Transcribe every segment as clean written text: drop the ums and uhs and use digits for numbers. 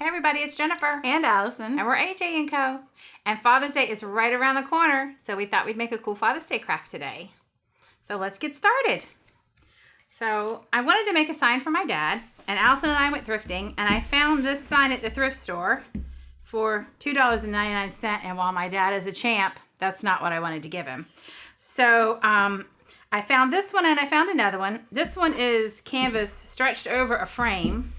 Hey everybody, it's Jennifer. And Allison. And we're AJ & Co. And Father's Day is right around the corner, so we thought we'd make a cool Father's Day craft today. So let's get started. So I wanted to make a sign for my dad, and Allison and I went thrifting, and I found this sign at the thrift store for $2.99, and while my dad is a champ, that's not what I wanted to give him. So I found this one and I found another one. This one is canvas stretched over a frame.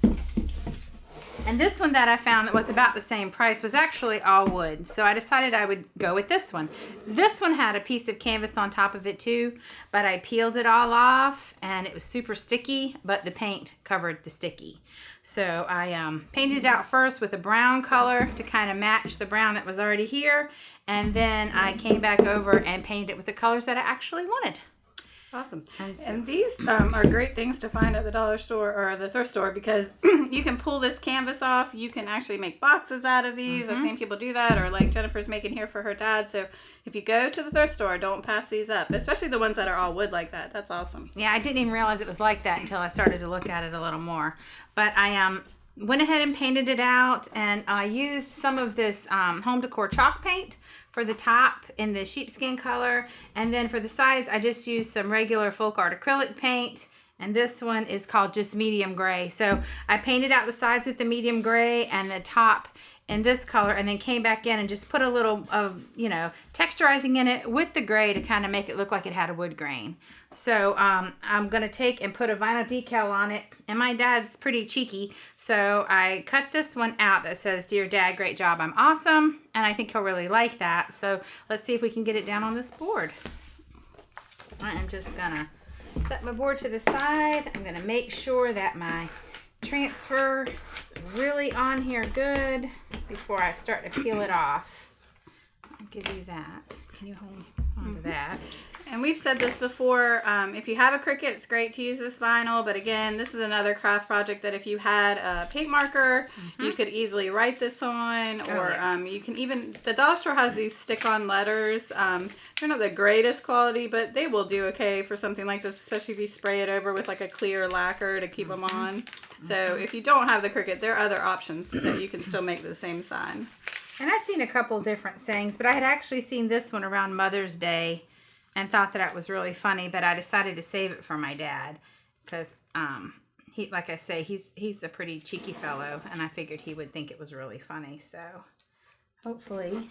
And this one that I found that was about the same price was actually all wood. So I decided I would go with this one. This one had a piece of canvas on top of it too, but I peeled it all off and it was super sticky, but the paint covered the sticky. So I painted it out first with a brown color to kind of match the brown that was already here. And then I came back over and painted it with the colors that I actually wanted. Awesome. And these are great things to find at the dollar store or the thrift store because you can pull this canvas off. You can actually make boxes out of these. I've seen people do that, or like Jennifer's making here for her dad. So if you go to the thrift store, don't pass these up, especially the ones that are all wood like that. That's awesome. Yeah, I didn't even realize it was like that until I started to look at it a little more. But I went ahead and painted it out, and I used some of this home decor chalk paint for the top in the sheepskin color, and then for the sides I just used some regular folk art acrylic paint, and this one is called just medium gray. So I painted out the sides with the medium gray and the top in this color, and then came back in and just put a little of, texturizing in it with the gray to kind of make it look like it had a wood grain. So I'm going to take and put a vinyl decal on it, and my dad's pretty cheeky, so I cut this one out that says, "Dear Dad, great job, I'm awesome," and I think he'll really like that. So let's see if we can get it down on this board. I am just going to set my board to the side. I'm going to make sure that my transfer is really on here good before I start to peel it off. I'll give you that. Can you hold on to that? And we've said this before, if you have a Cricut, it's great to use this vinyl. But again, this is another craft project that if you had a paint marker, you could easily write this on. Or you can even, the dollar store has these stick-on letters. They're not the greatest quality, but they will do okay for something like this, especially if you spray it over with like a clear lacquer to keep them on. So if you don't have the Cricut, there are other options that you can still make the same sign. And I've seen a couple different sayings, but I had actually seen this one around Mother's Day and thought that it was really funny, but I decided to save it for my dad because he, like I say, he's a pretty cheeky fellow, and I figured he would think it was really funny. So hopefully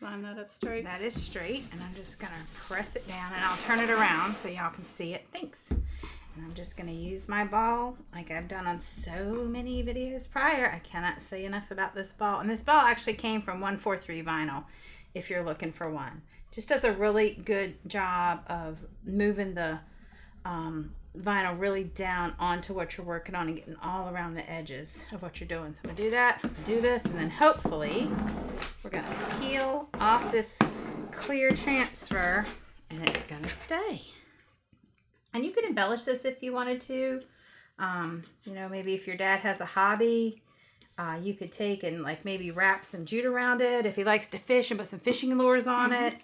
line that up straight. That is straight, and I'm just gonna press it down, and I'll turn it around so y'all can see it. Thanks. And I'm just gonna use my ball like I've done on so many videos prior. I cannot say enough about this ball, and this ball actually came from 143 Vinyl if you're looking for one. Just does a really good job of moving the vinyl really down onto what you're working on and getting all around the edges of what you're doing. So I'm gonna do that, do this, and then hopefully we're gonna peel off this clear transfer, and it's gonna stay. And you could embellish this if you wanted to. Maybe if your dad has a hobby, you could take and like maybe wrap some jute around it if he likes to fish and put some fishing lures on it.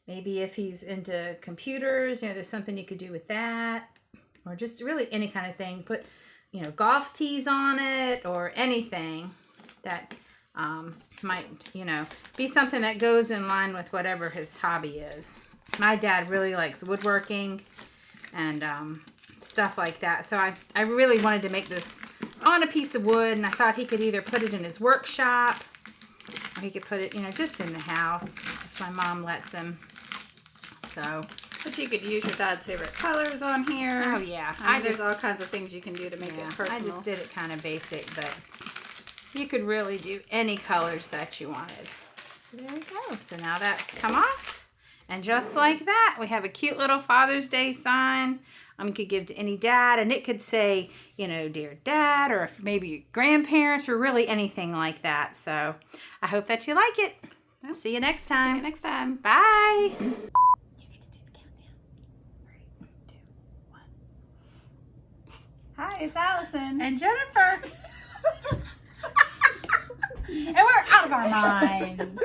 Maybe if he's into computers, there's something you could do with that. Or just really any kind of thing. Put, golf tees on it or anything that might, be something that goes in line with whatever his hobby is. My dad really likes woodworking and stuff like that. So I really wanted to make this on a piece of wood, and I thought he could either put it in his workshop or he could put it, just in the house if my mom lets him. So, but you could use your dad's favorite colors on here. Oh yeah, there's all kinds of things you can do to make it personal. I just did it kind of basic, but you could really do any colors that you wanted. So there we go. So now that's come off, and just like that, we have a cute little Father's Day sign. You could give to any dad, and it could say, "Dear Dad," or if maybe your grandparents, or really anything like that. So I hope that you like it. Well, see you next time. See you next time. Bye. Hi, it's Allison. And Jennifer. And we're out of our minds.